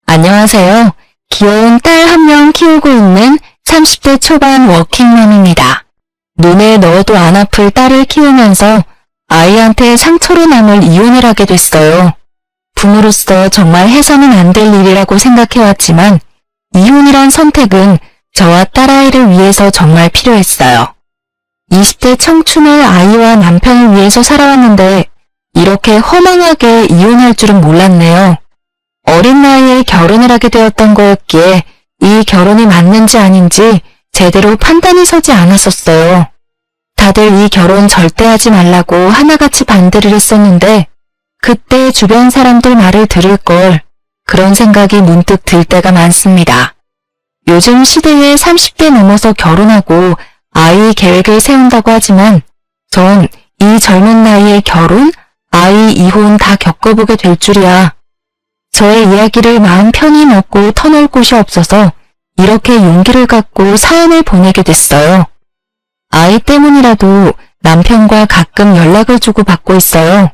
안녕하세요. 귀여운 딸 한 명 키우고 있는 30대 초반 워킹맘입니다. 눈에 넣어도 안 아플 딸을 키우면서 아이한테 상처로 남을 이혼을 하게 됐어요. 부모로서 정말 해서는 안 될 일이라고 생각해왔지만 이혼이란 선택은 저와 딸아이를 위해서 정말 필요했어요. 20대 청춘을 아이와 남편을 위해서 살아왔는데 이렇게 허망하게 이혼할 줄은 몰랐네요. 어린 나이에 결혼을 하게 되었던 거였기에 이 결혼이 맞는지 아닌지 제대로 판단이 서지 않았었어요. 다들 이 결혼 절대 하지 말라고 하나같이 반대를 했었는데 그때 주변 사람들 말을 들을 걸 그런 생각이 문득 들 때가 많습니다. 요즘 시대에 30대 넘어서 결혼하고 아이 계획을 세운다고 하지만 전 이 젊은 나이에 결혼, 아이 이혼 다 겪어보게 될 줄이야. 저의 이야기를 마음 편히 먹고 터놓을 곳이 없어서 이렇게 용기를 갖고 사연을 보내게 됐어요. 아이 때문이라도 남편과 가끔 연락을 주고받고 있어요.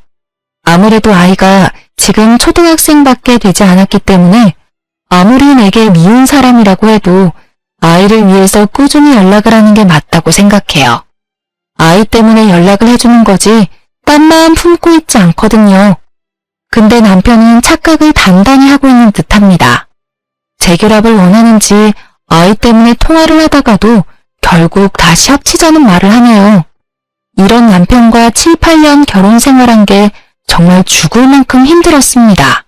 아무래도 아이가 지금 초등학생밖에 되지 않았기 때문에 아무리 내게 미운 사람이라고 해도 아이를 위해서 꾸준히 연락을 하는 게 맞다고 생각해요. 아이 때문에 연락을 해주는 거지 딴 마음 품고 있지 않거든요. 근데 남편은 착각을 단단히 하고 있는 듯합니다. 재결합을 원하는지 아이 때문에 통화를 하다가도 결국 다시 합치자는 말을 하네요. 이런 남편과 7, 8년 결혼 생활한 게 정말 죽을 만큼 힘들었습니다.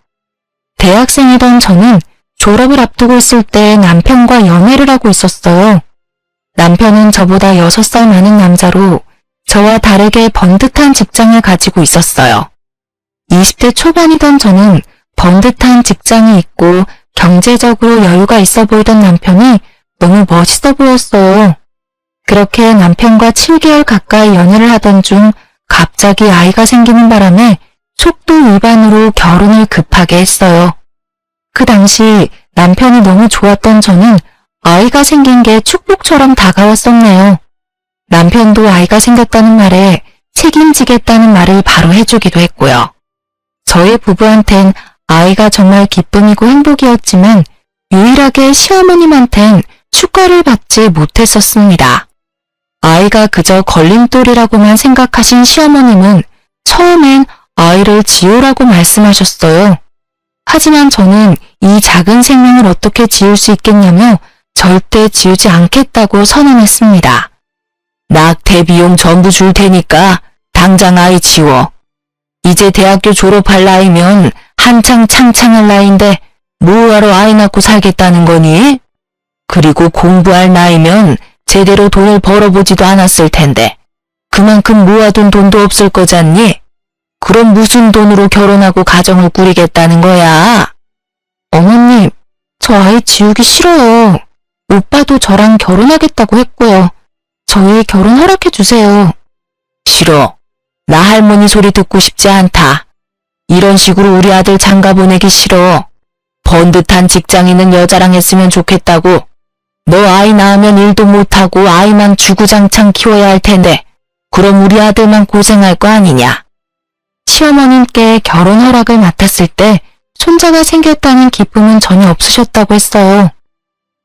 대학생이던 저는 졸업을 앞두고 있을 때 남편과 연애를 하고 있었어요. 남편은 저보다 6살 많은 남자로 저와 다르게 번듯한 직장을 가지고 있었어요. 20대 초반이던 저는 번듯한 직장이 있고 경제적으로 여유가 있어 보이던 남편이 너무 멋있어 보였어요. 그렇게 남편과 7개월 가까이 연애를 하던 중 갑자기 아이가 생기는 바람에 속도 위반으로 결혼을 급하게 했어요. 그 당시 남편이 너무 좋았던 저는 아이가 생긴 게 축복처럼 다가왔었네요. 남편도 아이가 생겼다는 말에 책임지겠다는 말을 바로 해주기도 했고요. 저희 부부한텐 아이가 정말 기쁨이고 행복이었지만 유일하게 시어머님한텐 축가를 받지 못했었습니다. 아이가 그저 걸림돌이라고만 생각하신 시어머님은 처음엔 아이를 지우라고 말씀하셨어요. 하지만 저는 이 작은 생명을 어떻게 지울 수 있겠냐며 절대 지우지 않겠다고 선언했습니다. 낙태 비용 전부 줄 테니까 당장 아이 지워. 이제 대학교 졸업할 나이면 한창 창창할 나이인데 뭐하러 아이 낳고 살겠다는 거니? 그리고 공부할 나이면 제대로 돈을 벌어보지도 않았을 텐데 그만큼 모아둔 돈도 없을 거잖니? 그럼 무슨 돈으로 결혼하고 가정을 꾸리겠다는 거야? 어머님, 저 아이 지우기 싫어요. 오빠도 저랑 결혼하겠다고 했고요. 저희 결혼 허락해 주세요. 싫어. 나 할머니 소리 듣고 싶지 않다. 이런 식으로 우리 아들 장가 보내기 싫어. 번듯한 직장 있는 여자랑 했으면 좋겠다고. 너 아이 낳으면 일도 못하고 아이만 주구장창 키워야 할 텐데 그럼 우리 아들만 고생할 거 아니냐. 시어머님께 결혼 허락을 맡았을 때 손자가 생겼다는 기쁨은 전혀 없으셨다고 했어요.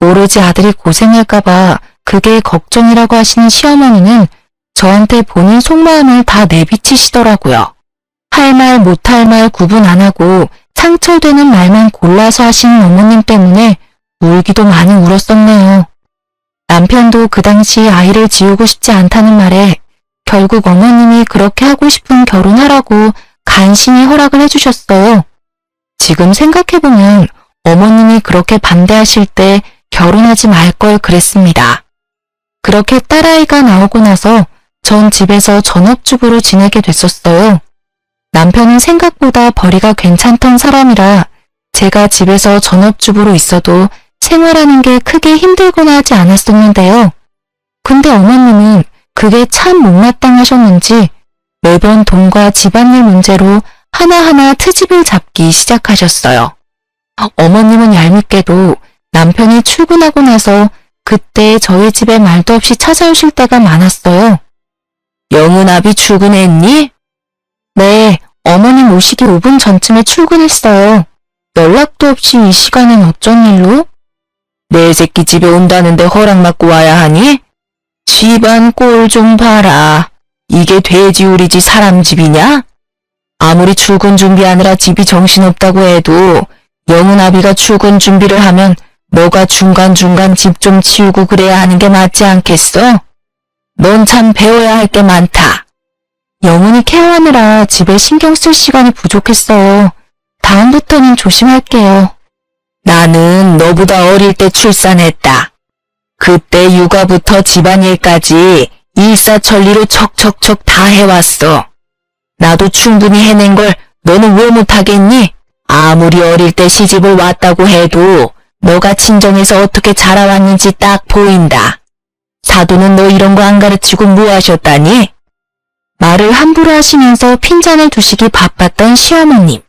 오로지 아들이 고생할까봐 그게 걱정이라고 하시는 시어머니는 저한테 본인 속마음을 다 내비치시더라고요. 할 말 못할 말 구분 안 하고 상처되는 말만 골라서 하시는 어머님 때문에 울기도 많이 울었었네요. 남편도 그 당시 아이를 지우고 싶지 않다는 말에 결국 어머님이 그렇게 하고 싶은 결혼하라고 간신히 허락을 해주셨어요. 지금 생각해보면 어머님이 그렇게 반대하실 때 결혼하지 말 걸 그랬습니다. 그렇게 딸아이가 나오고 나서 전 집에서 전업주부로 지내게 됐었어요. 남편은 생각보다 벌이가 괜찮던 사람이라 제가 집에서 전업주부로 있어도 생활하는 게 크게 힘들거나 하지 않았었는데요. 근데 어머님은 그게 참 못마땅하셨는지 매번 돈과 집안일 문제로 하나하나 트집을 잡기 시작하셨어요. 어머님은 얄밉게도 남편이 출근하고 나서 그때 저희 집에 말도 없이 찾아오실 때가 많았어요. 영은아비 출근했니? 네, 어머님 오시기 5분 전쯤에 출근했어요. 연락도 없이 이 시간엔 어쩐 일로? 내 새끼 집에 온다는데 허락받고 와야 하니? 집안 꼴 좀 봐라. 이게 돼지 우리지 사람 집이냐? 아무리 출근 준비하느라 집이 정신없다고 해도 영은아비가 출근 준비를 하면 너가 중간중간 집 좀 치우고 그래야 하는 게 맞지 않겠어? 넌 참 배워야 할 게 많다. 영은이 케어하느라 집에 신경 쓸 시간이 부족했어요. 다음부터는 조심할게요. 나는 너보다 어릴 때 출산했다. 그때 육아부터 집안일까지 일사천리로 척척척 다 해왔어. 나도 충분히 해낸 걸 너는 왜 못하겠니? 아무리 어릴 때 시집을 왔다고 해도 너가 친정에서 어떻게 자라왔는지 딱 보인다. 사도는 너 이런 거 안 가르치고 뭐 하셨다니? 말을 함부로 하시면서 핀잔을 두시기 바빴던 시어머님.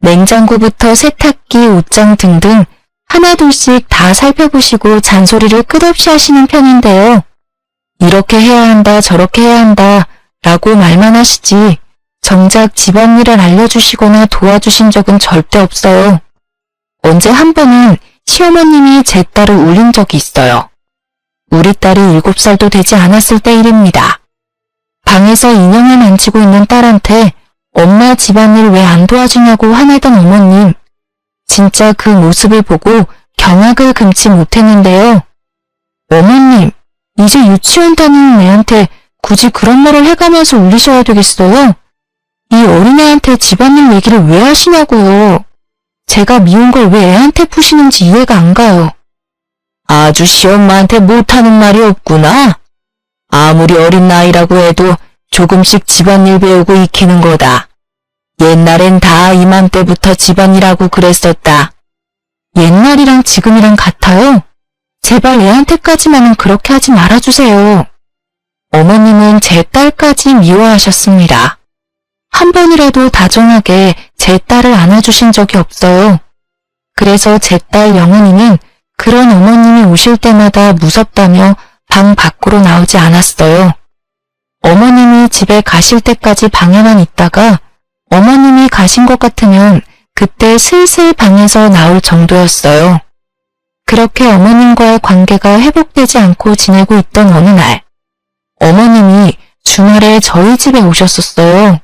냉장고부터 세탁기, 옷장 등등 하나둘씩 다 살펴보시고 잔소리를 끝없이 하시는 편인데요. 이렇게 해야 한다, 저렇게 해야 한다 라고 말만 하시지 정작 집안일을 알려주시거나 도와주신 적은 절대 없어요. 언제 한 번은 시어머님이 제 딸을 울린 적이 있어요. 우리 딸이 7살도 되지 않았을 때 일입니다. 방에서 인형을 만지고 있는 딸한테 엄마 집안일 왜 안 도와주냐고 화내던 어머님. 진짜 그 모습을 보고 경악을 금치 못했는데요. 어머님, 이제 유치원 다니는 애한테 굳이 그런 말을 해가면서 울리셔야 되겠어요? 이 어린애한테 집안일 얘기를 왜 하시냐고요. 제가 미운 걸 왜 애한테 푸시는지 이해가 안 가요. 아주 시엄마한테 못하는 말이 없구나. 아무리 어린 나이라고 해도 조금씩 집안일 배우고 익히는 거다. 옛날엔 다 이맘때부터 집안일하고 그랬었다. 옛날이랑 지금이랑 같아요? 제발 애한테까지만은 그렇게 하지 말아주세요. 어머님은 제 딸까지 미워하셨습니다. 한 번이라도 다정하게 제 딸을 안아주신 적이 없어요. 그래서 제 딸 영은이는 그런 어머님이 오실 때마다 무섭다며 방 밖으로 나오지 않았어요. 어머님이 집에 가실 때까지 방에만 있다가 어머님이 가신 것 같으면 그때 슬슬 방에서 나올 정도였어요. 그렇게 어머님과의 관계가 회복되지 않고 지내고 있던 어느 날, 어머님이 주말에 저희 집에 오셨었어요.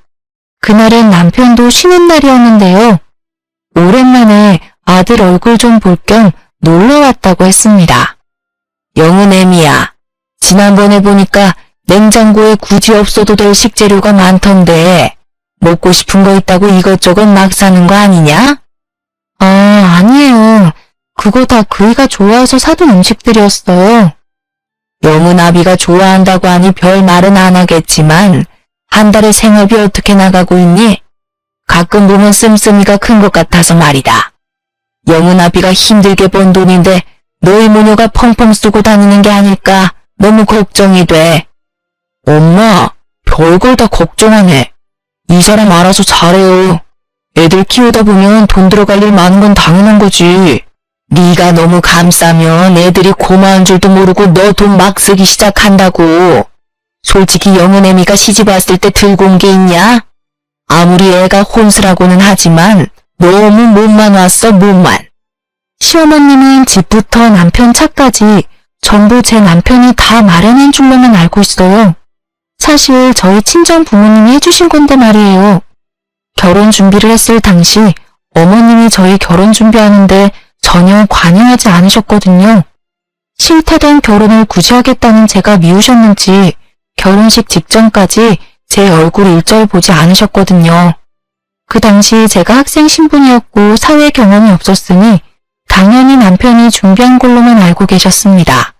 그날은 남편도 쉬는 날이었는데요. 오랜만에 아들 얼굴 좀 볼 겸 놀러 왔다고 했습니다. 영은애미야, 지난번에 보니까 냉장고에 굳이 없어도 될 식재료가 많던데 먹고 싶은 거 있다고 이것저것 막 사는 거 아니냐? 아니에요. 그거 다 그이가 좋아해서 사둔 음식들이었어요. 영은아비가 좋아한다고 하니 별 말은 안 하겠지만 한 달에 생활비 어떻게 나가고 있니? 가끔 보면 씀씀이가 큰 것 같아서 말이다. 영은아비가 힘들게 번 돈인데 너희 모녀가 펑펑 쓰고 다니는 게 아닐까 너무 걱정이 돼. 엄마, 별걸 다 걱정하네. 이 사람 알아서 잘해요. 애들 키우다 보면 돈 들어갈 일 많은 건 당연한 거지. 네가 너무 감싸면 애들이 고마운 줄도 모르고 너 돈 막 쓰기 시작한다고. 솔직히 영은애미가 시집 왔을 때 들고 온 게 있냐? 아무리 애가 혼수라고는 하지만 너무 몸만 왔어, 몸만. 시어머님은 집부터 남편 차까지 전부 제 남편이 다 마련한 줄로만 알고 있어요. 사실 저희 친정 부모님이 해주신 건데 말이에요. 결혼 준비를 했을 당시 어머님이 저희 결혼 준비하는데 전혀 관여하지 않으셨거든요. 싫다던 결혼을 굳이 하겠다는 제가 미우셨는지 결혼식 직전까지 제 얼굴 일절 보지 않으셨거든요. 그 당시 제가 학생 신분이었고 사회 경험이 없었으니 당연히 남편이 준비한 걸로만 알고 계셨습니다.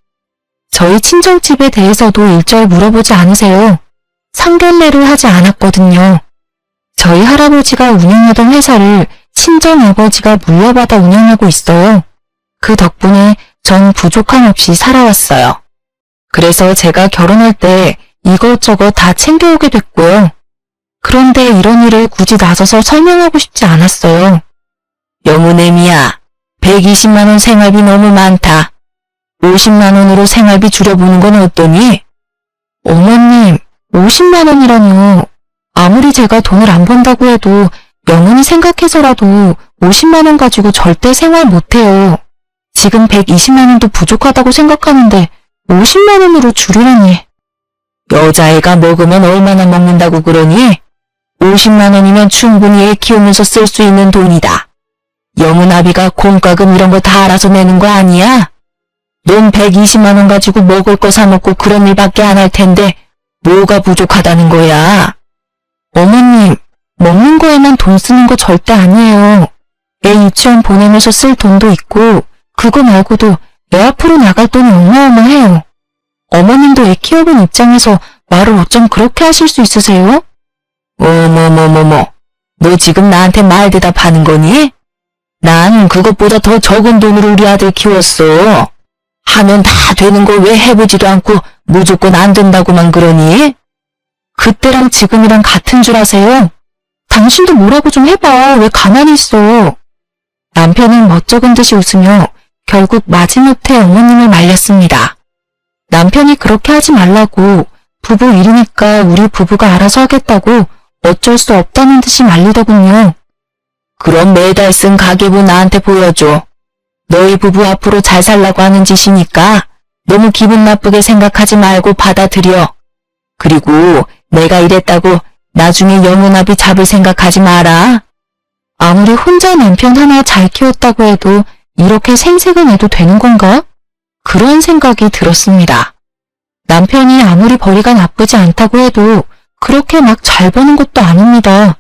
저희 친정집에 대해서도 일절 물어보지 않으세요. 상견례를 하지 않았거든요. 저희 할아버지가 운영하던 회사를 친정아버지가 물려받아 운영하고 있어요. 그 덕분에 전 부족함 없이 살아왔어요. 그래서 제가 결혼할 때 이것저것 다 챙겨오게 됐고요. 그런데 이런 일을 굳이 나서서 설명하고 싶지 않았어요. 영은애미야, 120만 원 생활비 너무 많다. 50만 원으로 생활비 줄여보는 건 어떠니? 어머님, 50만 원이라뇨. 아무리 제가 돈을 안 번다고 해도 영훈이 생각해서라도 50만 원 가지고 절대 생활 못해요. 지금 120만 원도 부족하다고 생각하는데 50만 원으로 줄이라니. 여자애가 먹으면 얼마나 먹는다고 그러니? 50만 원이면 충분히 애 키우면서 쓸 수 있는 돈이다. 영훈아비가 공과금 이런 거 다 알아서 내는 거 아니야? 넌 120만 원 가지고 먹을 거 사 먹고 그런 일밖에 안 할 텐데 뭐가 부족하다는 거야? 어머님, 먹는 거에만 돈 쓰는 거 절대 아니에요. 애 유치원 보내면서 쓸 돈도 있고 그거 말고도 애 앞으로 나갈 돈이 어마어마해요. 어머님도 애 키워본 입장에서 말을 어쩜 그렇게 하실 수 있으세요? 어머머머머, 너 지금 나한테 말 대답하는 거니? 난 그것보다 더 적은 돈으로 우리 아들 키웠어. 하면 다 되는 걸 왜 해보지도 않고 무조건 안 된다고만 그러니? 그때랑 지금이랑 같은 줄 아세요? 당신도 뭐라고 좀 해봐. 왜 가만히 있어? 남편은 멋쩍은 듯이 웃으며 결국 마지못해 어머님을 말렸습니다. 남편이 그렇게 하지 말라고 부부 일이니까 우리 부부가 알아서 하겠다고 어쩔 수 없다는 듯이 말리더군요. 그럼 매달 쓴 가계부 나한테 보여줘. 너희 부부 앞으로 잘 살라고 하는 짓이니까 너무 기분 나쁘게 생각하지 말고 받아들여. 그리고 내가 이랬다고 나중에 영훈아비 잡을 생각하지 마라. 아무리 혼자 남편 하나 잘 키웠다고 해도 이렇게 생색을 내도 되는 건가? 그런 생각이 들었습니다. 남편이 아무리 벌이가 나쁘지 않다고 해도 그렇게 막 잘 버는 것도 아닙니다.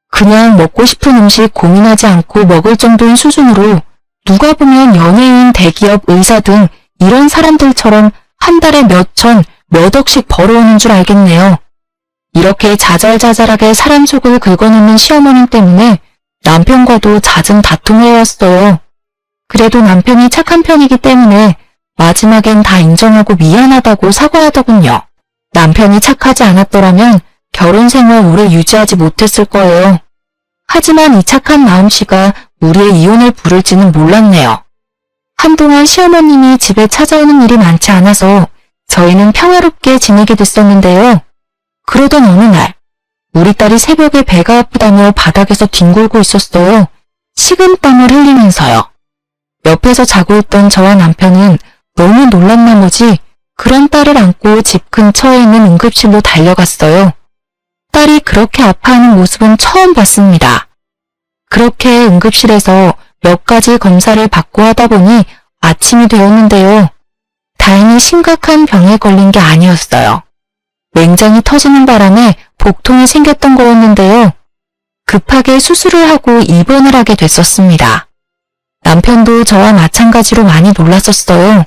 그냥 먹고 싶은 음식 고민하지 않고 먹을 정도의 수준으로 누가 보면 연예인, 대기업, 의사 등 이런 사람들처럼 한 달에 몇 천, 몇 억씩 벌어오는 줄 알겠네요. 이렇게 자잘자잘하게 사람 속을 긁어놓는 시어머님 때문에 남편과도 잦은 다툼을 해왔어요. 그래도 남편이 착한 편이기 때문에 마지막엔 다 인정하고 미안하다고 사과하더군요. 남편이 착하지 않았더라면 결혼 생활 오래 유지하지 못했을 거예요. 하지만 이 착한 마음씨가 우리의 이혼을 부를지는 몰랐네요. 한동안 시어머님이 집에 찾아오는 일이 많지 않아서 저희는 평화롭게 지내게 됐었는데요. 그러던 어느 날 우리 딸이 새벽에 배가 아프다며 바닥에서 뒹굴고 있었어요. 식은땀을 흘리면서요. 옆에서 자고 있던 저와 남편은 너무 놀란 나머지 그런 딸을 안고 집 근처에 있는 응급실로 달려갔어요. 딸이 그렇게 아파하는 모습은 처음 봤습니다. 그렇게 응급실에서 몇 가지 검사를 받고 하다 보니 아침이 되었는데요. 다행히 심각한 병에 걸린 게 아니었어요. 맹장이 터지는 바람에 복통이 생겼던 거였는데요. 급하게 수술을 하고 입원을 하게 됐었습니다. 남편도 저와 마찬가지로 많이 놀랐었어요.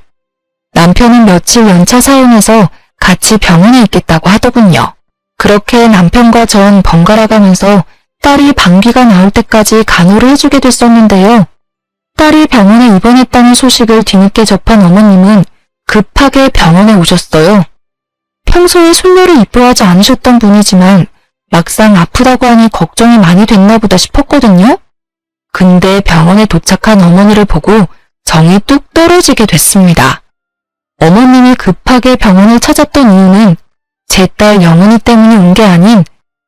남편은 며칠 연차 사용해서 같이 병원에 있겠다고 하더군요. 그렇게 남편과 전 번갈아 가면서 딸이 방귀가 나올 때까지 간호를 해주게 됐었는데요. 딸이 병원에 입원했다는 소식을 뒤늦게 접한 어머님은 급하게 병원에 오셨어요. 평소에 손녀를 이뻐하지 않으셨던 분이지만 막상 아프다고 하니 걱정이 많이 됐나 보다 싶었거든요. 근데 병원에 도착한 어머니를 보고 정이 뚝 떨어지게 됐습니다. 어머님이 급하게 병원을 찾았던 이유는 제 딸 영은이 때문에 온 게 아닌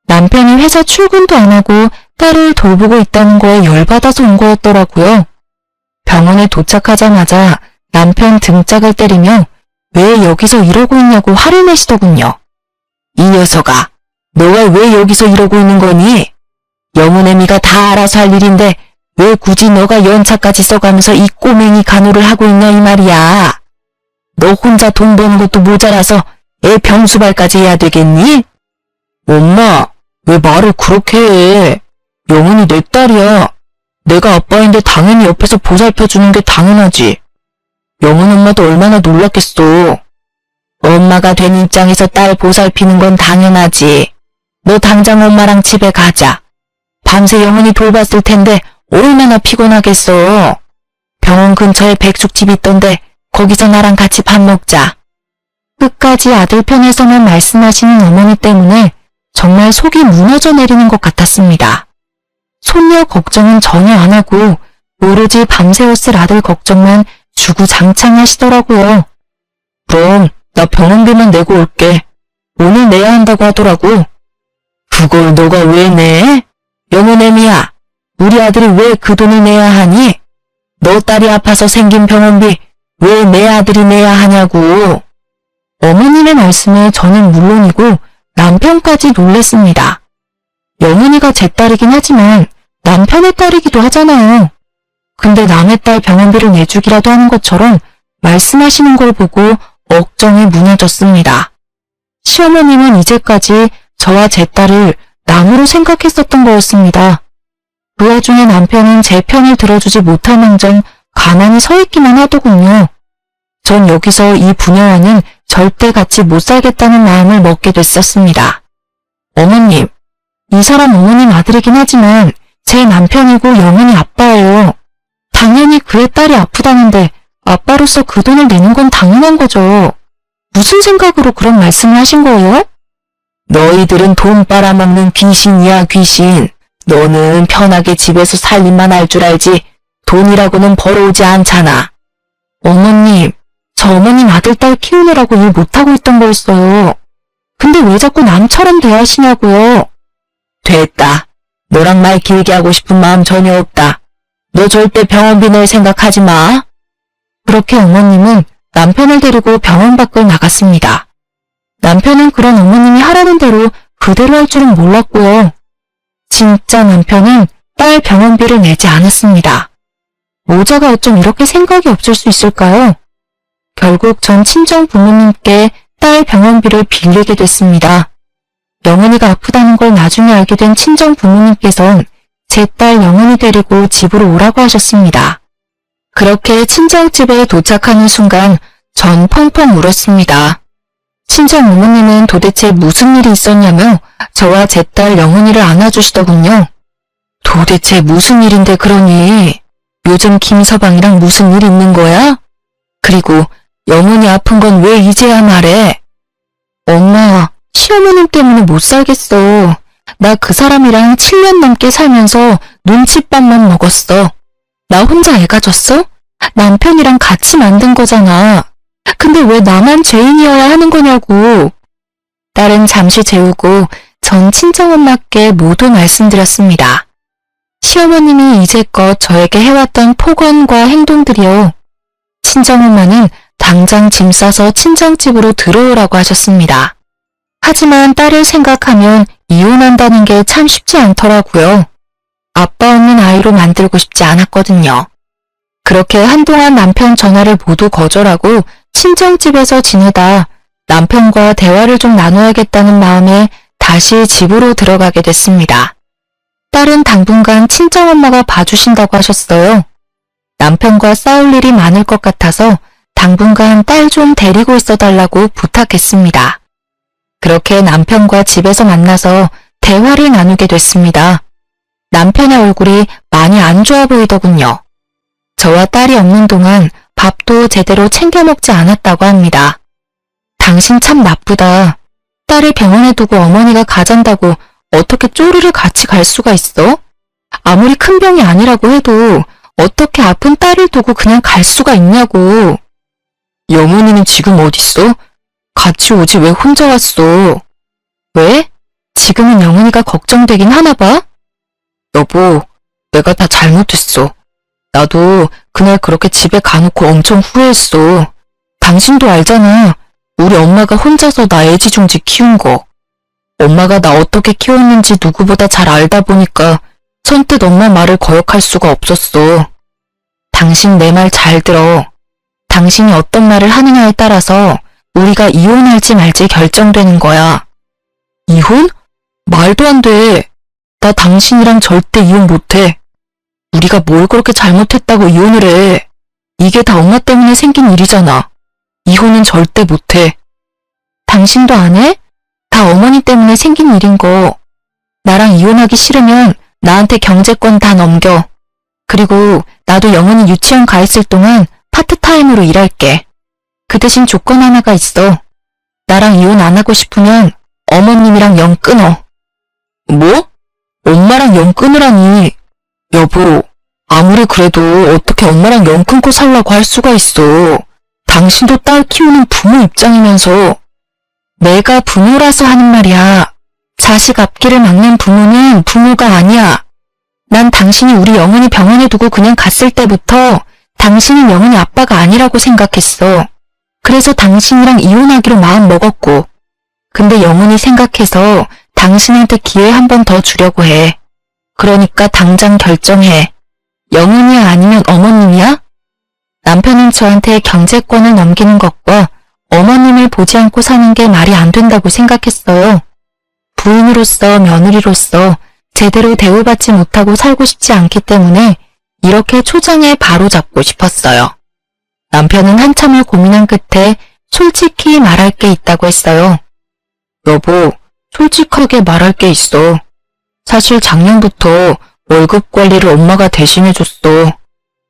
남편이 회사 출근도 안 하고 딸을 돌보고 있다는 거에 열받아서 온 거였더라고요. 병원에 도착하자마자 남편 등짝을 때리며 왜 여기서 이러고 있냐고 화를 내시더군요. 이 녀석아, 너가 왜 여기서 이러고 있는 거니? 영은애미가 다 알아서 할 일인데 왜 굳이 너가 연차까지 써가면서 이 꼬맹이 간호를 하고 있냐 이 말이야. 너 혼자 돈 버는 것도 모자라서 애 병수발까지 해야 되겠니? 엄마, 왜 말을 그렇게 해? 영은이 내 딸이야. 내가 아빠인데 당연히 옆에서 보살펴주는 게 당연하지. 영은 엄마도 얼마나 놀랐겠어. 엄마가 된 입장에서 딸 보살피는 건 당연하지. 너 당장 엄마랑 집에 가자. 밤새 영은이 돌봤을 텐데 얼마나 피곤하겠어. 병원 근처에 백숙집 있던데 거기서 나랑 같이 밥 먹자. 끝까지 아들 편에서만 말씀하시는 어머니 때문에 정말 속이 무너져 내리는 것 같았습니다. 손녀 걱정은 전혀 안 하고 오로지 밤새웠을 아들 걱정만 주구장창 하시더라고요. 그럼 나 병원비만 내고 올게. 오늘 내야 한다고 하더라고. 그걸 너가 왜 내? 영은애미야, 우리 아들이 왜 그 돈을 내야 하니? 너 딸이 아파서 생긴 병원비 왜 내 아들이 내야 하냐고. 어머님의 말씀에 저는 물론이고 남편까지 놀랐습니다. 영은이가 제 딸이긴 하지만 남편의 딸이기도 하잖아요. 근데 남의 딸 병원비를 내주기라도 하는 것처럼 말씀하시는 걸 보고 억정이 무너졌습니다. 시어머님은 이제까지 저와 제 딸을 남으로 생각했었던 거였습니다. 그 와중에 남편은 제 편을 들어주지 못할 망정 가만히 서 있기만 하더군요. 전 여기서 이 부녀와는 절대 같이 못 살겠다는 마음을 먹게 됐었습니다. 어머님, 이 사람 어머님 아들이긴 하지만 제 남편이고 영은이 아빠예요. 당연히 그의 딸이 아프다는데 아빠로서 그 돈을 내는 건 당연한 거죠. 무슨 생각으로 그런 말씀을 하신 거예요? 너희들은 돈 빨아먹는 귀신이야, 귀신. 너는 편하게 집에서 살림만 할 줄 알지 돈이라고는 벌어오지 않잖아. 어머님, 저 어머님 아들 딸 키우느라고 일 못하고 있던 거였어요. 근데 왜 자꾸 남처럼 대하시냐고요. 됐다. 너랑 말 길게 하고 싶은 마음 전혀 없다. 너 절대 병원비 낼 생각하지 마. 그렇게 어머님은 남편을 데리고 병원 밖을 나갔습니다. 남편은 그런 어머님이 하라는 대로 그대로 할 줄은 몰랐고요. 진짜 남편은 딸 병원비를 내지 않았습니다. 모자가 어쩜 이렇게 생각이 없을 수 있을까요? 결국 전 친정 부모님께 딸 병원비를 빌리게 됐습니다. 영은이가 아프다는 걸 나중에 알게 된 친정 부모님께선 제 딸 영은이 데리고 집으로 오라고 하셨습니다. 그렇게 친정집에 도착하는 순간 전 펑펑 울었습니다. 친정 어머님은 도대체 무슨 일이 있었냐며 저와 제 딸 영은이를 안아주시더군요. 도대체 무슨 일인데 그러니? 요즘 김서방이랑 무슨 일 있는 거야? 그리고 영은이 아픈 건 왜 이제야 말해? 엄마, 시어머님 때문에 못 살겠어. 나 그 사람이랑 7년 넘게 살면서 눈칫밥만 먹었어. 나 혼자 애 가졌어? 남편이랑 같이 만든 거잖아. 근데 왜 나만 죄인이어야 하는 거냐고. 딸은 잠시 재우고 전 친정엄마께 모두 말씀드렸습니다. 시어머님이 이제껏 저에게 해왔던 폭언과 행동들이요. 친정엄마는 당장 짐 싸서 친정집으로 들어오라고 하셨습니다. 하지만 딸을 생각하면 이혼한다는 게 참 쉽지 않더라고요. 아빠 없는 아이로 만들고 싶지 않았거든요. 그렇게 한동안 남편 전화를 모두 거절하고 친정집에서 지내다 남편과 대화를 좀 나눠야겠다는 마음에 다시 집으로 들어가게 됐습니다. 딸은 당분간 친정엄마가 봐주신다고 하셨어요. 남편과 싸울 일이 많을 것 같아서 당분간 딸 좀 데리고 있어달라고 부탁했습니다. 그렇게 남편과 집에서 만나서 대화를 나누게 됐습니다. 남편의 얼굴이 많이 안 좋아 보이더군요. 저와 딸이 없는 동안 밥도 제대로 챙겨 먹지 않았다고 합니다. 당신 참 나쁘다. 딸을 병원에 두고 어머니가 가잔다고 어떻게 쪼르르 같이 갈 수가 있어? 아무리 큰 병이 아니라고 해도 어떻게 아픈 딸을 두고 그냥 갈 수가 있냐고. 영훈이는 지금 어딨어? 같이 오지 왜 혼자 왔어? 왜? 지금은 영훈이가 걱정되긴 하나 봐? 여보, 내가 다 잘못했어. 나도 그날 그렇게 집에 가놓고 엄청 후회했어. 당신도 알잖아. 우리 엄마가 혼자서 나 애지중지 키운 거. 엄마가 나 어떻게 키웠는지 누구보다 잘 알다 보니까 선뜻 엄마 말을 거역할 수가 없었어. 당신 내 말 잘 들어. 당신이 어떤 말을 하느냐에 따라서 우리가 이혼할지 말지 결정되는 거야. 이혼? 말도 안 돼. 나 당신이랑 절대 이혼 못해. 우리가 뭘 그렇게 잘못했다고 이혼을 해. 이게 다 엄마 때문에 생긴 일이잖아. 이혼은 절대 못해. 당신도 안 해? 다 어머니 때문에 생긴 일인 거. 나랑 이혼하기 싫으면 나한테 경제권 다 넘겨. 그리고 나도 영은이 유치원 가 있을 동안 파트타임으로 일할게. 그 대신 조건 하나가 있어. 나랑 이혼 안 하고 싶으면 어머님이랑 영 끊어. 뭐? 엄마랑 영 끊으라니. 여보, 아무리 그래도 어떻게 엄마랑 영 끊고 살라고 할 수가 있어. 당신도 딸 키우는 부모 입장이면서. 내가 부모라서 하는 말이야. 자식 앞길을 막는 부모는 부모가 아니야. 난 당신이 우리 영훈이 병원에 두고 그냥 갔을 때부터 당신은 영훈이 아빠가 아니라고 생각했어. 그래서 당신이랑 이혼하기로 마음 먹었고. 근데 영훈이 생각해서 당신한테 기회 한 번 더 주려고 해. 그러니까 당장 결정해. 영훈이야 아니면 어머님이야? 남편은 저한테 경제권을 넘기는 것과 어머님을 보지 않고 사는 게 말이 안 된다고 생각했어요. 부인으로서 며느리로서 제대로 대우받지 못하고 살고 싶지 않기 때문에 이렇게 초장에 바로잡고 싶었어요. 남편은 한참을 고민한 끝에 솔직히 말할 게 있다고 했어요. 여보, 솔직하게 말할 게 있어. 사실 작년부터 월급 관리를 엄마가 대신해줬어.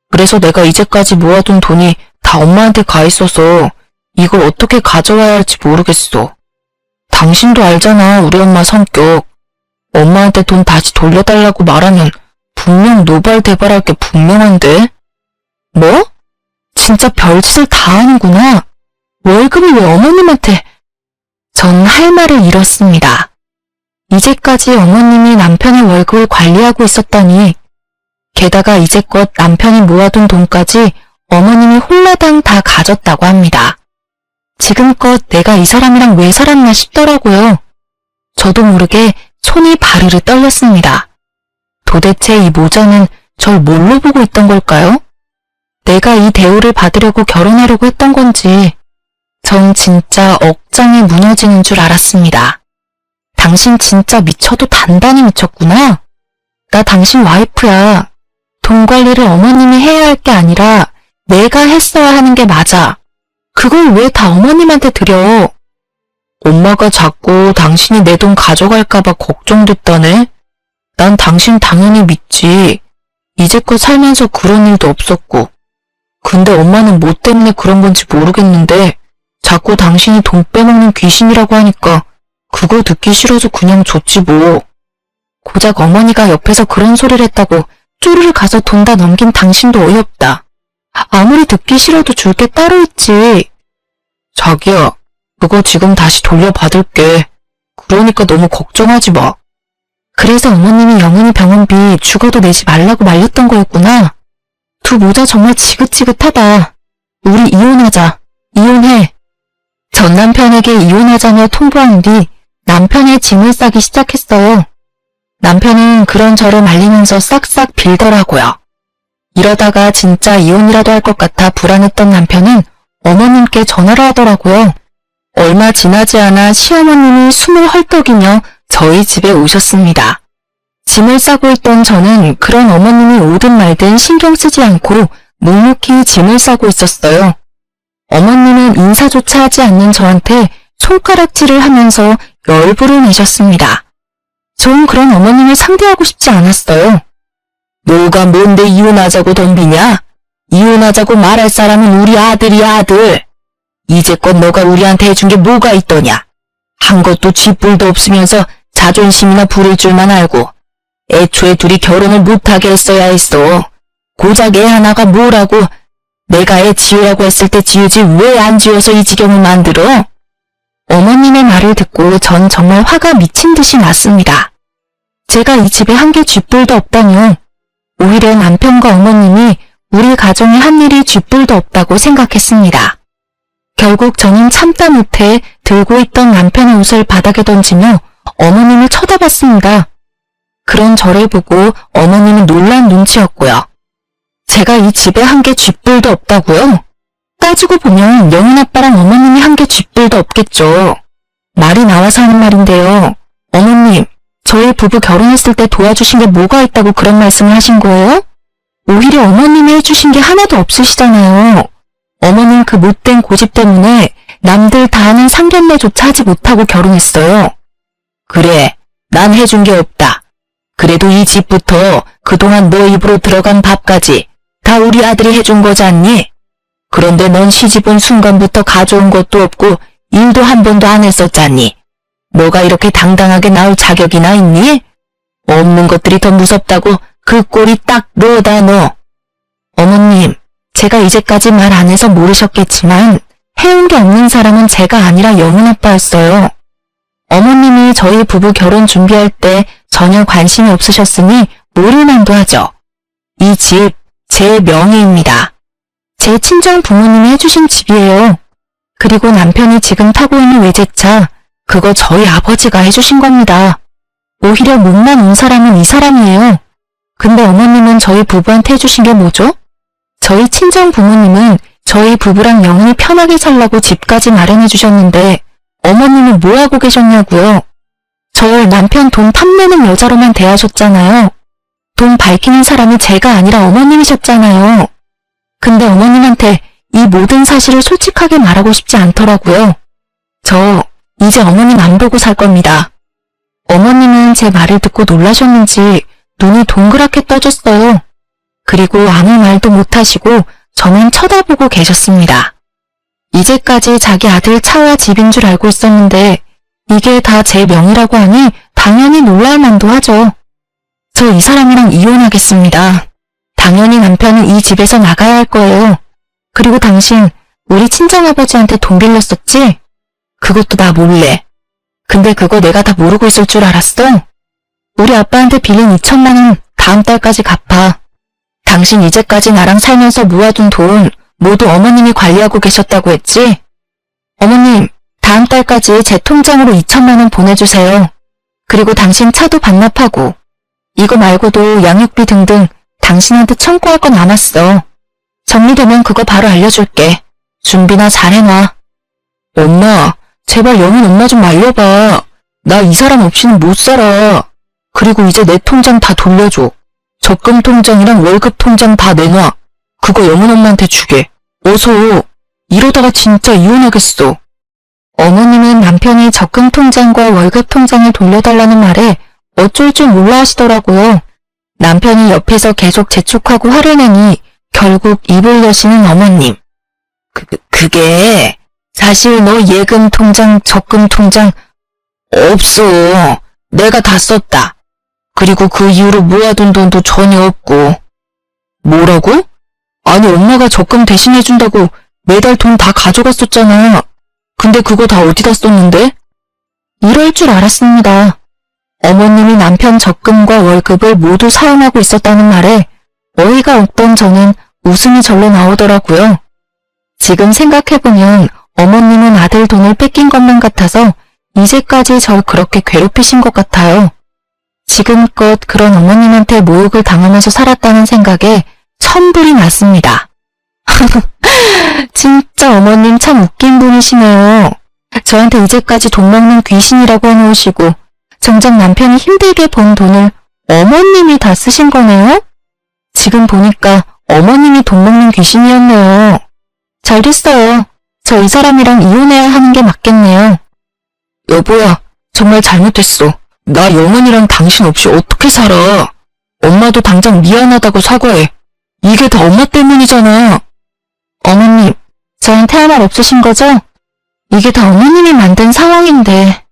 그래서 내가 이제까지 모아둔 돈이 다 엄마한테 가 있어서 이걸 어떻게 가져와야 할지 모르겠어. 당신도 알잖아, 우리 엄마 성격. 엄마한테 돈 다시 돌려달라고 말하면 분명 노발대발할 게 분명한데? 뭐? 진짜 별짓을 다 하는구나. 월급을 왜 어머님한테... 전 할 말을 잃었습니다. 이제까지 어머님이 남편의 월급을 관리하고 있었다니. 게다가 이제껏 남편이 모아둔 돈까지 어머님이 홀라당 다 가졌다고 합니다. 지금껏 내가 이 사람이랑 왜 살았나 싶더라고요. 저도 모르게 손이 바르르 떨렸습니다. 도대체 이 모자는 절 뭘로 보고 있던 걸까요? 내가 이 대우를 받으려고 결혼하려고 했던 건지 전 진짜 억장이 무너지는 줄 알았습니다. 당신 진짜 미쳐도 단단히 미쳤구나. 나 당신 와이프야. 돈 관리를 어머님이 해야 할 게 아니라 내가 했어야 하는 게 맞아. 그걸 왜 다 어머님한테 드려? 엄마가 자꾸 당신이 내 돈 가져갈까봐 걱정됐다네. 난 당신 당연히 믿지. 이제껏 살면서 그런 일도 없었고. 근데 엄마는 뭐 때문에 그런 건지 모르겠는데 자꾸 당신이 돈 빼먹는 귀신이라고 하니까 그거 듣기 싫어서 그냥 줬지 뭐. 고작 어머니가 옆에서 그런 소리를 했다고 쪼르르 가서 돈 다 넘긴 당신도 어이없다. 아무리 듣기 싫어도 줄 게 따로 있지. 자기야, 그거 지금 다시 돌려받을게. 그러니까 너무 걱정하지 마. 그래서 어머님이 영훈이 병원비 죽어도 내지 말라고 말렸던 거였구나. 두 모자 정말 지긋지긋하다. 우리 이혼하자. 이혼해. 전 남편에게 이혼하자며 통보한 뒤 남편의 짐을 싸기 시작했어요. 남편은 그런저런 말리면서 싹싹 빌더라고요. 이러다가 진짜 이혼이라도 할 것 같아 불안했던 남편은 어머님께 전화를 하더라고요. 얼마 지나지 않아 시어머님이 숨을 헐떡이며 저희 집에 오셨습니다. 짐을 싸고 있던 저는 그런 어머님이 오든 말든 신경 쓰지 않고 묵묵히 짐을 싸고 있었어요. 어머님은 인사조차 하지 않는 저한테 손가락질을 하면서 열불을 내셨습니다. 전 그런 어머님을 상대하고 싶지 않았어요. 너가 뭔데 이혼하자고 덤비냐? 이혼하자고 말할 사람은 우리 아들이야, 아들. 이제껏 너가 우리한테 해준 게 뭐가 있더냐? 한 것도 쥐뿔도 없으면서 자존심이나 부릴 줄만 알고 애초에 둘이 결혼을 못하게 했어야 했어. 고작 애 하나가 뭐라고. 내가 애 지으라고 했을 때 지우지 왜 안 지워서 이 지경을 만들어? 어머님의 말을 듣고 전 정말 화가 미친 듯이 났습니다. 제가 이 집에 한 개 쥐뿔도 없다뇨. 오히려 남편과 어머님이 우리 가정에 한 일이 쥐뿔도 없다고 생각했습니다. 결국 저는 참다 못해 들고 있던 남편의 옷을 바닥에 던지며 어머님을 쳐다봤습니다. 그런 저를 보고 어머님은 놀란 눈치였고요. 제가 이 집에 한 개 쥐뿔도 없다고요? 따지고 보면 영훈 아빠랑 어머님이 한 개 쥐뿔도 없겠죠. 말이 나와서 하는 말인데요. 어머님, 저희 부부 결혼했을 때 도와주신 게 뭐가 있다고 그런 말씀을 하신 거예요? 오히려 어머님이 해주신 게 하나도 없으시잖아요. 어머님 그 못된 고집 때문에 남들 다 하는 상견례조차 하지 못하고 결혼했어요. 그래, 난 해준 게 없다. 그래도 이 집부터 그동안 너 입으로 들어간 밥까지 다 우리 아들이 해준 거지 않니? 그런데 넌 시집 온 순간부터 가져온 것도 없고 일도 한 번도 안 했었잖니? 너가 이렇게 당당하게 나올 자격이나 있니? 없는 것들이 더 무섭다고 그 꼴이 딱 너다 너. 어머님, 제가 이제까지 말 안 해서 모르셨겠지만 해온 게 없는 사람은 제가 아니라 영훈 아빠였어요. 어머님이 저희 부부 결혼 준비할 때 전혀 관심이 없으셨으니 모를만도 하죠. 이 집, 제 명의입니다. 제 친정 부모님이 해주신 집이에요. 그리고 남편이 지금 타고 있는 외제차, 그거 저희 아버지가 해주신 겁니다. 오히려 못난 온 사람은 이 사람이에요. 근데 어머님은 저희 부부한테 해주신 게 뭐죠? 저희 친정 부모님은 저희 부부랑 영원히 편하게 살라고 집까지 마련해 주셨는데 어머님은 뭐 하고 계셨냐고요. 저 남편 돈 탐내는 여자로만 대하셨잖아요. 돈 밝히는 사람이 제가 아니라 어머님이셨잖아요. 근데 어머님한테 이 모든 사실을 솔직하게 말하고 싶지 않더라고요. 저 이제 어머님 안 보고 살 겁니다. 어머님은 제 말을 듣고 놀라셨는지 눈이 동그랗게 떠졌어요. 그리고 아무 말도 못하시고 저만 쳐다보고 계셨습니다. 이제까지 자기 아들 차와 집인 줄 알고 있었는데 이게 다 제 명의라고 하니 당연히 놀랄 만도 하죠. 저 이 사람이랑 이혼하겠습니다. 당연히 남편은 이 집에서 나가야 할 거예요. 그리고 당신 우리 친정아버지한테 돈 빌렸었지? 그것도 나 몰래. 근데 그거 내가 다 모르고 있을 줄 알았어? 우리 아빠한테 빌린 2천만 원 다음 달까지 갚아. 당신 이제까지 나랑 살면서 모아둔 돈 모두 어머님이 관리하고 계셨다고 했지? 어머님, 다음 달까지 제 통장으로 2천만 원 보내주세요. 그리고 당신 차도 반납하고 이거 말고도 양육비 등등 당신한테 청구할 거 남았어. 정리되면 그거 바로 알려줄게. 준비나 잘해놔. 엄마, 제발 영인 엄마 좀 말려봐. 나 이 사람 없이는 못 살아. 그리고 이제 내 통장 다 돌려줘. 적금 통장이랑 월급 통장 다 내놔. 그거 영은 엄마한테 주게. 어서. 이러다가 진짜 이혼하겠어. 어머님은 남편이 적금 통장과 월급 통장을 돌려달라는 말에 어쩔 줄 몰라 하시더라고요. 남편이 옆에서 계속 재촉하고 화를 내니 결국 입을 여시는 어머님. 그게 사실 너 예금 통장, 적금 통장 없어. 내가 다 썼다. 그리고 그 이후로 모아둔 돈도 전혀 없고. 뭐라고? 아니 엄마가 적금 대신해준다고 매달 돈 다 가져갔었잖아. 근데 그거 다 어디다 썼는데? 이럴 줄 알았습니다. 어머님이 남편 적금과 월급을 모두 사용하고 있었다는 말에 어이가 없던 저는 웃음이 절로 나오더라고요. 지금 생각해보면 어머님은 아들 돈을 뺏긴 것만 같아서 이제까지 절 그렇게 괴롭히신 것 같아요. 지금껏 그런 어머님한테 모욕을 당하면서 살았다는 생각에 천불이 났습니다. 진짜 어머님 참 웃긴 분이시네요. 저한테 이제까지 돈 먹는 귀신이라고 해놓으시고 정작 남편이 힘들게 번 돈을 어머님이 다 쓰신 거네요? 지금 보니까 어머님이 돈 먹는 귀신이었네요. 잘 됐어요. 저 이 사람이랑 이혼해야 하는 게 맞겠네요. 여보야, 정말 잘못했어. 나 영은이랑 당신 없이 어떻게 살아. 엄마도 당장 미안하다고 사과해. 이게 다 엄마 때문이잖아. 어머님, 저한테 할 말 없으신 거죠? 이게 다 어머님이 만든 상황인데.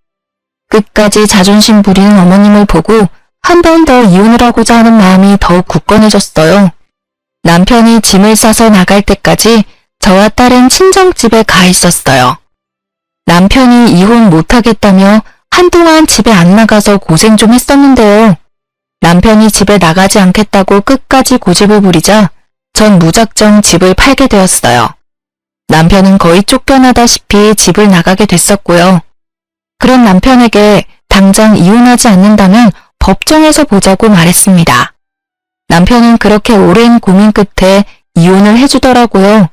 끝까지 자존심 부리는 어머님을 보고 한 번 더 이혼을 하고자 하는 마음이 더욱 굳건해졌어요. 남편이 짐을 싸서 나갈 때까지 저와 딸은 친정집에 가 있었어요. 남편이 이혼 못하겠다며 한동안 집에 안 나가서 고생 좀 했었는데요. 남편이 집에 나가지 않겠다고 끝까지 고집을 부리자 전 무작정 집을 팔게 되었어요. 남편은 거의 쫓겨나다시피 집을 나가게 됐었고요. 그런 남편에게 당장 이혼하지 않는다면 법정에서 보자고 말했습니다. 남편은 그렇게 오랜 고민 끝에 이혼을 해주더라고요.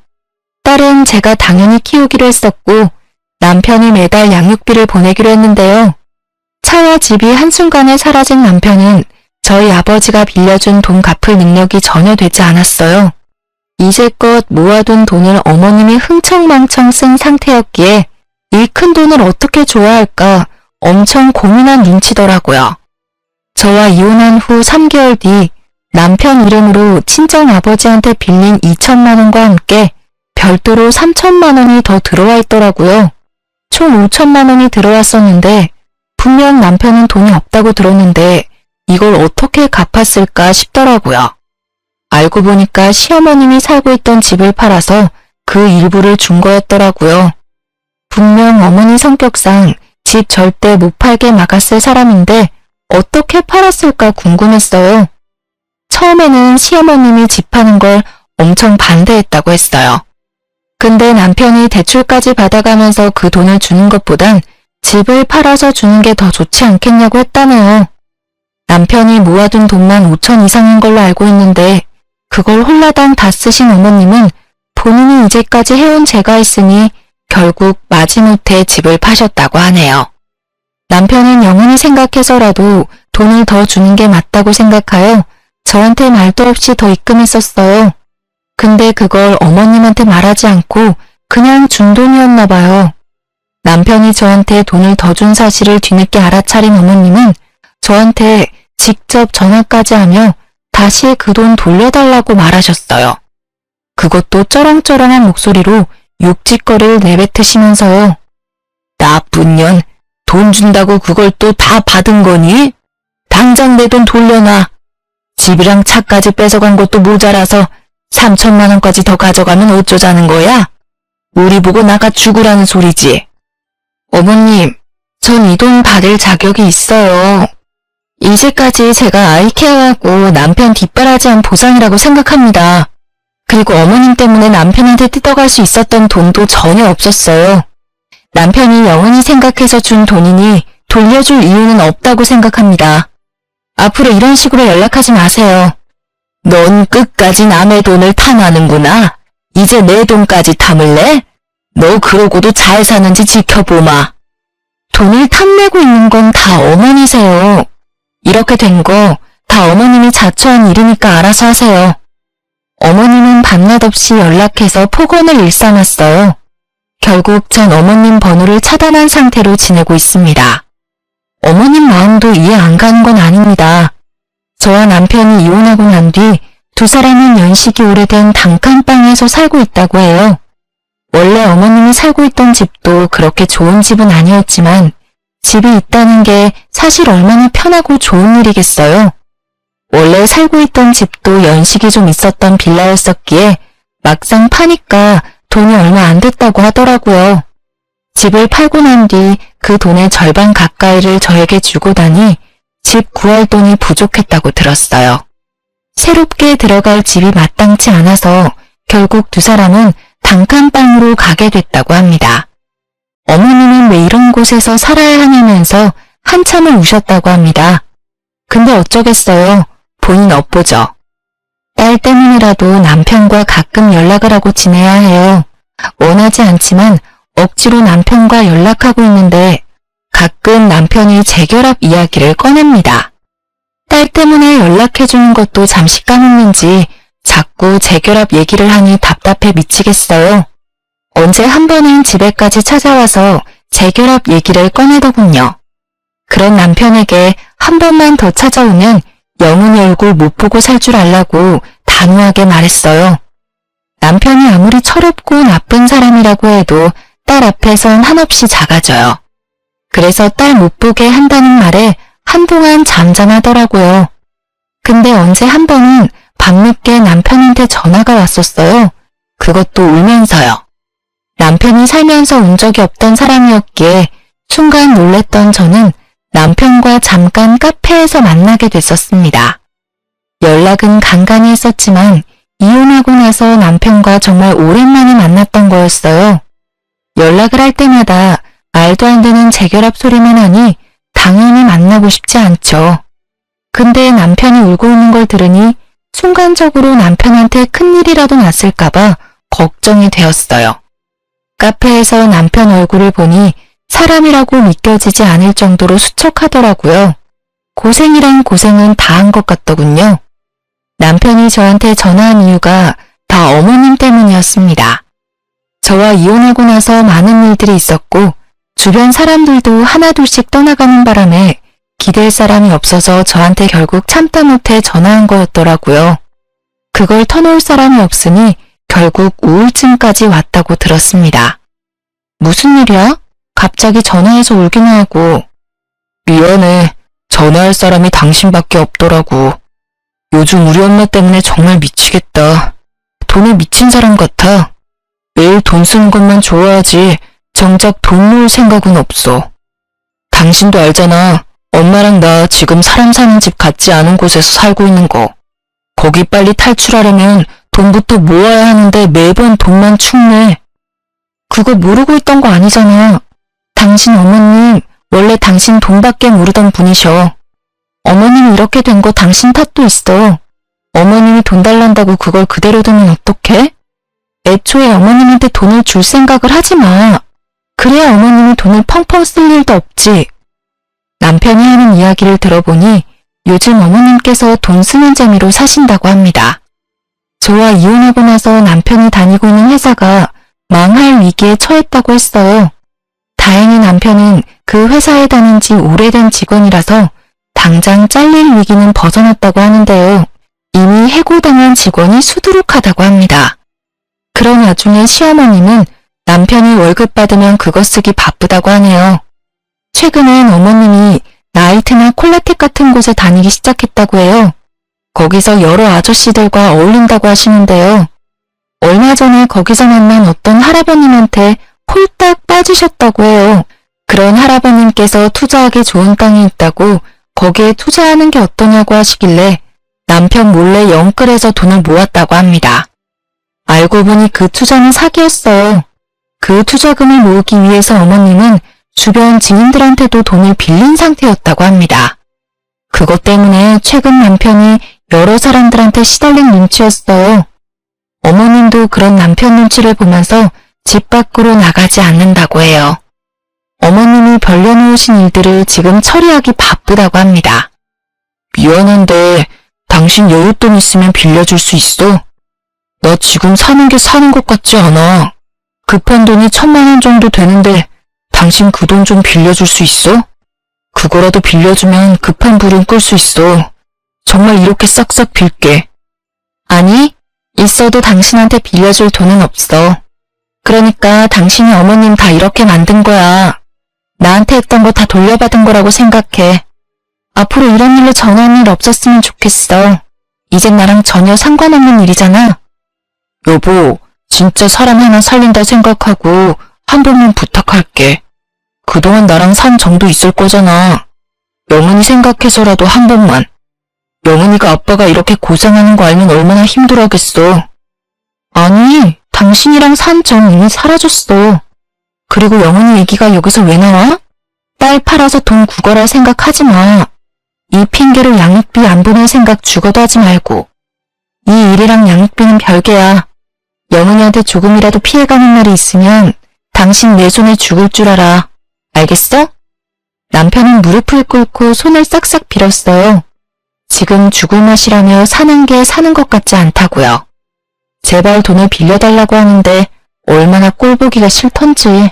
딸은 제가 당연히 키우기로 했었고 남편이 매달 양육비를 보내기로 했는데요. 차와 집이 한순간에 사라진 남편은 저희 아버지가 빌려준 돈 갚을 능력이 전혀 되지 않았어요. 이제껏 모아둔 돈을 어머님이 흥청망청 쓴 상태였기에 이 큰 돈을 어떻게 줘야 할까 엄청 고민한 눈치더라고요. 저와 이혼한 후 3개월 뒤 남편 이름으로 친정아버지한테 빌린 2천만 원과 함께 별도로 3천만 원이 더 들어와 있더라고요. 총 5천만 원이 들어왔었는데 분명 남편은 돈이 없다고 들었는데 이걸 어떻게 갚았을까 싶더라고요. 알고 보니까 시어머님이 살고 있던 집을 팔아서 그 일부를 준 거였더라고요. 분명 어머니 성격상 집 절대 못 팔게 막았을 사람인데 어떻게 팔았을까 궁금했어요. 처음에는 시어머님이 집 파는 걸 엄청 반대했다고 했어요. 근데 남편이 대출까지 받아가면서 그 돈을 주는 것보단 집을 팔아서 주는 게 더 좋지 않겠냐고 했다네요. 남편이 모아둔 돈만 5천 이상인 걸로 알고 있는데 그걸 홀라당 다 쓰신 어머님은 본인이 이제까지 해온 죄가 있으니 결국 마지못해 집을 파셨다고 하네요. 남편은 영원히 생각해서라도 돈을 더 주는 게 맞다고 생각하여 저한테 말도 없이 더 입금했었어요. 근데 그걸 어머님한테 말하지 않고 그냥 준 돈이었나 봐요. 남편이 저한테 돈을 더 준 사실을 뒤늦게 알아차린 어머님은 저한테 직접 전화까지 하며 다시 그 돈 돌려달라고 말하셨어요. 그것도 쩌렁쩌렁한 목소리로 욕짓거리를 내뱉으시면서요. 나쁜 년, 돈 준다고 그걸 또 다 받은 거니? 당장 내 돈 돌려놔. 집이랑 차까지 뺏어간 것도 모자라서 3천만 원까지 더 가져가면 어쩌자는 거야? 우리 보고 나가 죽으라는 소리지. 어머님, 전 이 돈 받을 자격이 있어요. 이제까지 제가 아이 케어하고 남편 뒷바라지한 보상이라고 생각합니다. 그리고 어머님 때문에 남편한테 뜯어갈 수 있었던 돈도 전혀 없었어요. 남편이 영원히 생각해서 준 돈이니 돌려줄 이유는 없다고 생각합니다. 앞으로 이런 식으로 연락하지 마세요. 넌 끝까지 남의 돈을 탐하는구나. 이제 내 돈까지 탐을래? 너 그러고도 잘 사는지 지켜보마. 돈을 탐내고 있는 건 다 어머니세요. 이렇게 된 거 다 어머님이 자초한 일이니까 알아서 하세요. 어머님은 밤낮 없이 연락해서 폭언을 일삼았어요. 결국 전 어머님 번호를 차단한 상태로 지내고 있습니다. 어머님 마음도 이해 안 가는 건 아닙니다. 저와 남편이 이혼하고 난 뒤 두 사람은 연식이 오래된 단칸방에서 살고 있다고 해요. 원래 어머님이 살고 있던 집도 그렇게 좋은 집은 아니었지만 집이 있다는 게 사실 얼마나 편하고 좋은 일이겠어요. 원래 살고 있던 집도 연식이 좀 있었던 빌라였었기에 막상 파니까 돈이 얼마 안 됐다고 하더라고요. 집을 팔고 난 뒤 그 돈의 절반 가까이를 저에게 주고 다니 집 구할 돈이 부족했다고 들었어요. 새롭게 들어갈 집이 마땅치 않아서 결국 두 사람은 단칸방으로 가게 됐다고 합니다. 어머님은 왜 이런 곳에서 살아야 하냐면서 한참을 우셨다고 합니다. 근데 어쩌겠어요. 본인 업보죠. 딸 때문이라도 남편과 가끔 연락을 하고 지내야 해요. 원하지 않지만 억지로 남편과 연락하고 있는데 가끔 남편이 재결합 이야기를 꺼냅니다. 딸 때문에 연락해주는 것도 잠시 까먹는지 자꾸 재결합 얘기를 하니 답답해 미치겠어요. 언제 한 번은 집에까지 찾아와서 재결합 얘기를 꺼내더군요. 그런 남편에게 한 번만 더 찾아오면 영은이 얼굴 못 보고 살 줄 알라고 단호하게 말했어요. 남편이 아무리 철없고 나쁜 사람이라고 해도 딸 앞에선 한없이 작아져요. 그래서 딸 못 보게 한다는 말에 한동안 잠잠하더라고요. 근데 언제 한 번은 밤늦게 남편한테 전화가 왔었어요. 그것도 울면서요. 남편이 살면서 운 적이 없던 사람이었기에 순간 놀랬던 저는 남편과 잠깐 카페에서 만나게 됐었습니다. 연락은 간간히 했었지만 이혼하고 나서 남편과 정말 오랜만에 만났던 거였어요. 연락을 할 때마다 말도 안 되는 재결합 소리만 하니 당연히 만나고 싶지 않죠. 근데 남편이 울고 있는 걸 들으니 순간적으로 남편한테 큰일이라도 났을까봐 걱정이 되었어요. 카페에서 남편 얼굴을 보니 사람이라고 믿겨지지 않을 정도로 수척하더라고요. 고생이란 고생은 다 한 것 같더군요. 남편이 저한테 전화한 이유가 다 어머님 때문이었습니다. 저와 이혼하고 나서 많은 일들이 있었고 주변 사람들도 하나둘씩 떠나가는 바람에 기댈 사람이 없어서 저한테 결국 참다 못해 전화한 거였더라고요. 그걸 터놓을 사람이 없으니 결국 우울증까지 왔다고 들었습니다. 무슨 일이야? 갑자기 전화해서 울기는 하고. 미안해. 전화할 사람이 당신밖에 없더라고. 요즘 우리 엄마 때문에 정말 미치겠다. 돈에 미친 사람 같아. 매일 돈 쓰는 것만 좋아하지 정작 돈 모을 생각은 없어. 당신도 알잖아. 엄마랑 나 지금 사람 사는 집 같지 않은 곳에서 살고 있는 거. 거기 빨리 탈출하려면 돈부터 모아야 하는데 매번 돈만 축내. 그거 모르고 있던 거 아니잖아. 당신 어머님 원래 당신 돈밖에 모르던 분이셔. 어머님이 이렇게 된 거 당신 탓도 있어. 어머님이 돈 달란다고 그걸 그대로 두면 어떡해? 애초에 어머님한테 돈을 줄 생각을 하지 마. 그래야 어머님이 돈을 펑펑 쓸 일도 없지. 남편이 하는 이야기를 들어보니 요즘 어머님께서 돈 쓰는 재미로 사신다고 합니다. 저와 이혼하고 나서 남편이 다니고 있는 회사가 망할 위기에 처했다고 했어요. 다행히 남편은 그 회사에 다닌 지 오래된 직원이라서 당장 잘릴 위기는 벗어났다고 하는데요. 이미 해고당한 직원이 수두룩하다고 합니다. 그런 와중에 시어머님은 남편이 월급 받으면 그거 쓰기 바쁘다고 하네요. 최근엔 어머님이 나이트나 콜라텍 같은 곳에 다니기 시작했다고 해요. 거기서 여러 아저씨들과 어울린다고 하시는데요. 얼마 전에 거기서 만난 어떤 할아버님한테 홀딱 빠지셨다고 해요. 그런 할아버님께서 투자하기 좋은 땅이 있다고 거기에 투자하는 게 어떠냐고 하시길래 남편 몰래 영끌해서 돈을 모았다고 합니다. 알고 보니 그 투자는 사기였어요. 그 투자금을 모으기 위해서 어머님은 주변 지인들한테도 돈을 빌린 상태였다고 합니다. 그것 때문에 최근 남편이 여러 사람들한테 시달린 눈치였어요. 어머님도 그런 남편 눈치를 보면서 집 밖으로 나가지 않는다고 해요. 어머님이 벌려놓으신 일들을 지금 처리하기 바쁘다고 합니다. 미안한데 당신 여윳돈 있으면 빌려줄 수 있어? 나 지금 사는 게 사는 것 같지 않아. 급한 돈이 1,000만 원 정도 되는데 당신 그 돈 좀 빌려줄 수 있어? 그거라도 빌려주면 급한 불은 끌 수 있어. 정말 이렇게 싹싹 빌게. 아니, 있어도 당신한테 빌려줄 돈은 없어. 그러니까 당신이 어머님 다 이렇게 만든 거야. 나한테 했던 거 다 돌려받은 거라고 생각해. 앞으로 이런 일로 전화할 일 없었으면 좋겠어. 이젠 나랑 전혀 상관없는 일이잖아. 여보, 진짜 사람 하나 살린다 생각하고 한 번만 부탁할게. 그동안 나랑 산 정도 있을 거잖아. 영은이 생각해서라도 한 번만. 영은이가 아빠가 이렇게 고생하는 거 알면 얼마나 힘들어하겠어. 아니, 당신이랑 산 정 이미 사라졌어. 그리고 영은이 얘기가 여기서 왜 나와? 딸 팔아서 돈 구걸할 생각하지 마. 이 핑계로 양육비 안 보낼 생각 죽어도 하지 말고. 이 일이랑 양육비는 별개야. 영은이한테 조금이라도 피해가는 날이 있으면 당신 내 손에 죽을 줄 알아. 알겠어? 남편은 무릎을 꿇고 손을 싹싹 빌었어요. 지금 죽을 맛이라며 사는 게 사는 것 같지 않다고요. 제발 돈을 빌려달라고 하는데 얼마나 꼴보기가 싫던지.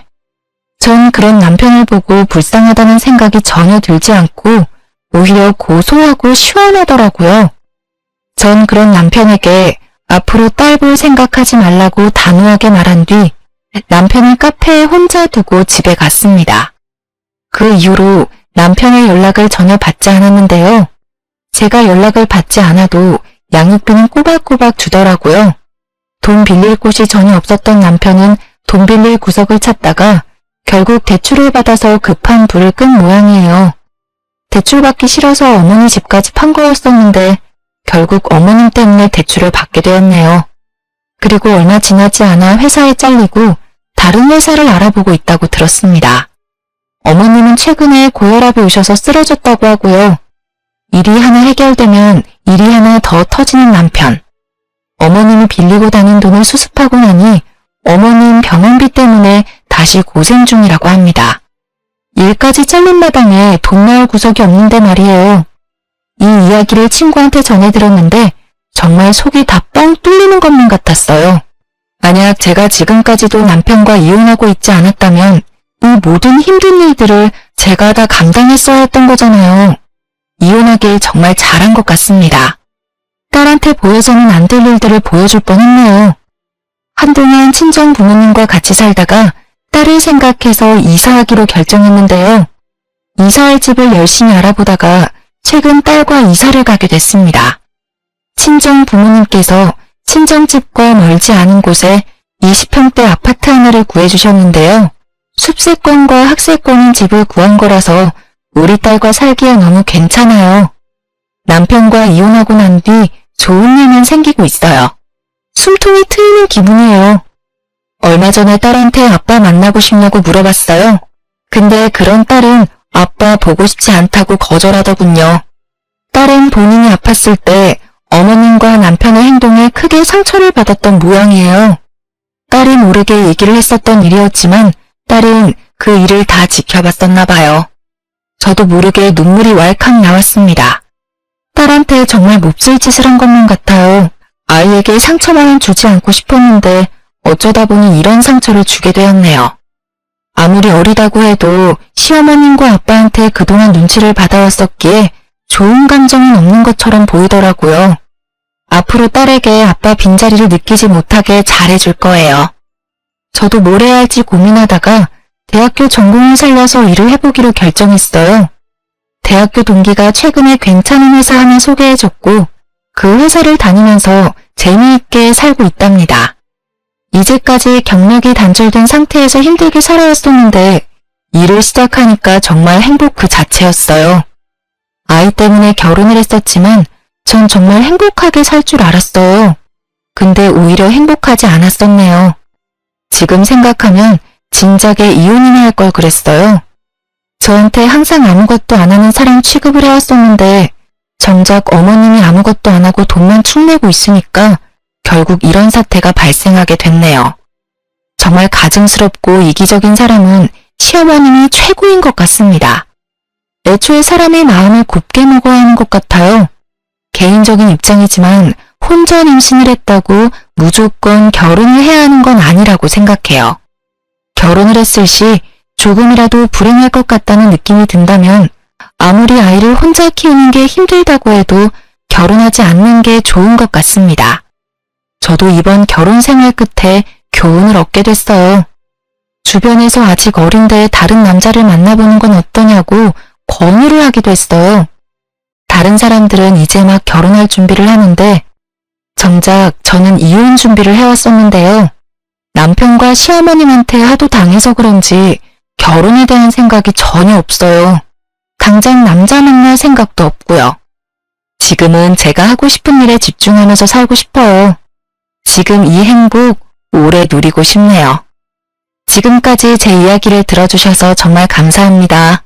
전 그런 남편을 보고 불쌍하다는 생각이 전혀 들지 않고 오히려 고소하고 시원하더라고요. 전 그런 남편에게 앞으로 딸 볼 생각하지 말라고 단호하게 말한 뒤 남편을 카페에 혼자 두고 집에 갔습니다. 그 이후로 남편의 연락을 전혀 받지 않았는데요. 제가 연락을 받지 않아도 양육비는 꼬박꼬박 주더라고요. 돈 빌릴 곳이 전혀 없었던 남편은 돈 빌릴 구석을 찾다가 결국 대출을 받아서 급한 불을 끈 모양이에요. 대출받기 싫어서 어머니 집까지 판 거였었는데 결국 어머님 때문에 대출을 받게 되었네요. 그리고 얼마 지나지 않아 회사에 잘리고 다른 회사를 알아보고 있다고 들었습니다. 어머님은 최근에 고혈압이 오셔서 쓰러졌다고 하고요. 일이 하나 해결되면 일이 하나 더 터지는 남편. 어머님이 빌리고 다닌 돈을 수습하고 나니 어머님 병원비 때문에 다시 고생 중이라고 합니다. 일까지 잘린 마당에 돈 나올 구석이 없는데 말이에요. 이 이야기를 친구한테 전해들었는데 정말 속이 다 뻥 뚫리는 것만 같았어요. 만약 제가 지금까지도 남편과 이혼하고 있지 않았다면 이 모든 힘든 일들을 제가 다 감당했어야 했던 거잖아요. 이혼하길 정말 잘한 것 같습니다. 딸한테 보여서는 안 될 일들을 보여줄 뻔했네요. 한동안 친정 부모님과 같이 살다가 딸을 생각해서 이사하기로 결정했는데요. 이사할 집을 열심히 알아보다가 최근 딸과 이사를 가게 됐습니다. 친정 부모님께서 친정집과 멀지 않은 곳에 20평대 아파트 하나를 구해주셨는데요. 숲세권과 학세권인 집을 구한 거라서 우리 딸과 살기에 너무 괜찮아요. 남편과 이혼하고 난 뒤 좋은 일만 생기고 있어요. 숨통이 트이는 기분이에요. 얼마 전에 딸한테 아빠 만나고 싶냐고 물어봤어요. 근데 그런 딸은 아빠 보고 싶지 않다고 거절하더군요. 딸은 본인이 아팠을 때 어머님과 남편의 행동에 크게 상처를 받았던 모양이에요. 딸이 모르게 얘기를 했었던 일이었지만 딸은 그 일을 다 지켜봤었나 봐요. 저도 모르게 눈물이 왈칵 나왔습니다. 딸한테 정말 몹쓸 짓을 한 것만 같아요. 아이에게 상처만은 주지 않고 싶었는데 어쩌다 보니 이런 상처를 주게 되었네요. 아무리 어리다고 해도 시어머님과 아빠한테 그동안 눈치를 받아왔었기에 좋은 감정은 없는 것처럼 보이더라고요. 앞으로 딸에게 아빠 빈자리를 느끼지 못하게 잘해줄 거예요. 저도 뭘 해야 할지 고민하다가 대학교 전공을 살려서 일을 해보기로 결정했어요. 대학교 동기가 최근에 괜찮은 회사 하나 소개해줬고 그 회사를 다니면서 재미있게 살고 있답니다. 이제까지 경력이 단절된 상태에서 힘들게 살아왔었는데 일을 시작하니까 정말 행복 그 자체였어요. 아이 때문에 결혼을 했었지만 전 정말 행복하게 살 줄 알았어요. 근데 오히려 행복하지 않았었네요. 지금 생각하면 진작에 이혼이나 할 걸 그랬어요. 저한테 항상 아무것도 안 하는 사람 취급을 해왔었는데 정작 어머님이 아무것도 안 하고 돈만 축 내고 있으니까 결국 이런 사태가 발생하게 됐네요. 정말 가증스럽고 이기적인 사람은 시어머님이 최고인 것 같습니다. 애초에 사람의 마음을 곱게 먹어야 하는 것 같아요. 개인적인 입장이지만 혼전 임신을 했다고 무조건 결혼을 해야 하는 건 아니라고 생각해요. 결혼을 했을 시 조금이라도 불행할 것 같다는 느낌이 든다면 아무리 아이를 혼자 키우는 게 힘들다고 해도 결혼하지 않는 게 좋은 것 같습니다. 저도 이번 결혼 생활 끝에 교훈을 얻게 됐어요. 주변에서 아직 어린데 다른 남자를 만나보는 건 어떠냐고 권유를 하기도 했어요. 다른 사람들은 이제 막 결혼할 준비를 하는데 정작 저는 이혼 준비를 해왔었는데요. 남편과 시어머님한테 하도 당해서 그런지 결혼에 대한 생각이 전혀 없어요. 당장 남자 만날 생각도 없고요. 지금은 제가 하고 싶은 일에 집중하면서 살고 싶어요. 지금 이 행복 오래 누리고 싶네요. 지금까지 제 이야기를 들어주셔서 정말 감사합니다.